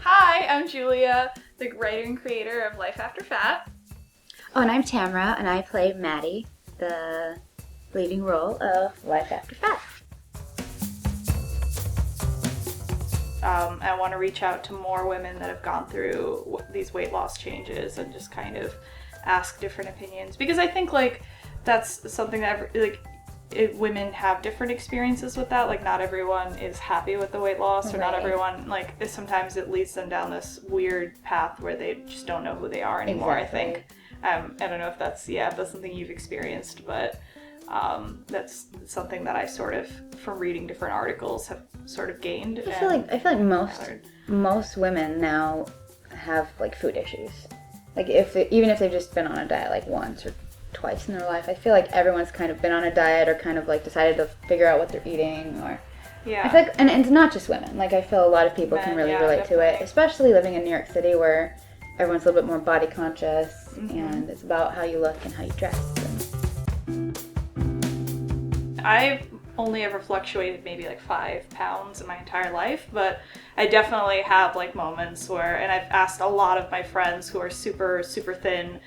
Hi, I'm Julia, the writer and creator of Life After Fat. Oh, and I'm Tamara, and I play Maddie, the leading role of Life After Fat. I want to reach out to more women that have gone through these weight loss changes and just kind of ask different opinions, because I think that's something that women have different experiences with that. Not everyone is happy with the weight loss, or not everyone, sometimes it leads them down this weird path where they just don't know who they are anymore. Exactly. I think I don't know if that's something you've experienced, but that's something that I sort of, from reading different articles, have sort of gained. I feel like most women now have food issues. Even if they've just been on a diet once or twice in their life, I feel like everyone's kind of been on a diet or kind of decided to figure out what they're eating, or I feel and it's not just women. I feel a lot of people can really relate to it, especially living in New York City where everyone's a little bit more body conscious, and it's about how you look and how you dress. I've only ever fluctuated maybe 5 pounds in my entire life, but I definitely have moments where, and I've asked a lot of my friends who are super, super thin,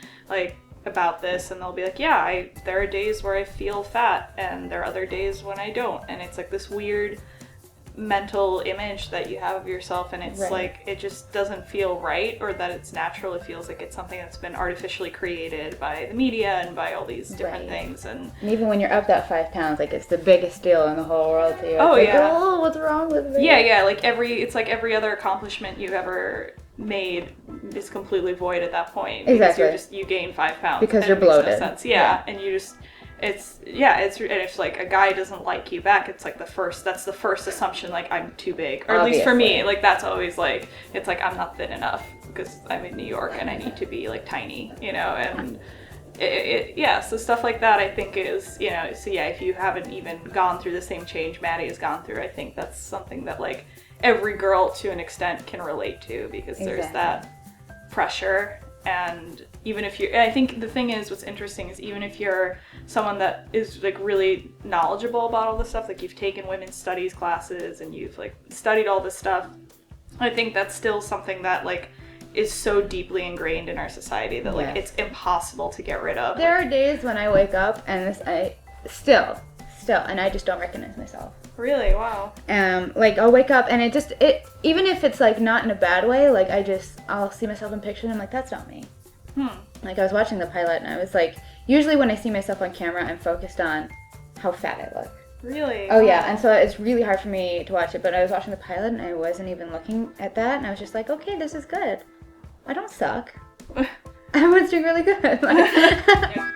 about this, and they'll be there are days where I feel fat and there are other days when I don't, and it's this weird mental image that you have of yourself, and it's it just doesn't feel right, or that it's natural. It feels like it's something that's been artificially created by the media and by all these different things, and even when you're up that 5 pounds, it's the biggest deal in the whole world to you. Oh, what's wrong with me? Every other accomplishment you've ever made is completely void at that point, because you gain 5 pounds because you're bloated. Makes no sense. And you just and if a guy doesn't like you back, it's that's the first assumption, I'm too big, or at least for me, that's always it's I'm not thin enough because I'm in New York and I need to be tiny, and so stuff like that I think is, if you haven't even gone through the same change Maddie has gone through, I think that's something that every girl to an extent can relate to, because there's that pressure. And even if I think the thing is, what's interesting is, even if you're someone that is really knowledgeable about all this stuff, you've taken women's studies classes and you've studied all this stuff, I think that's still something that is so deeply ingrained in our society that it's impossible to get rid of. There are days when I wake up and I still and I just don't recognize myself. Really? Wow. I'll wake up and it even if it's not in a bad way, I'll see myself in pictures and I'm that's not me. I was watching the pilot and I was usually when I see myself on camera, I'm focused on how fat I look. Really? Oh, wow. Yeah, and so it's really hard for me to watch it, but I was watching the pilot and I wasn't even looking at that, and I was just okay, this is good. I don't suck. Everyone's doing really good.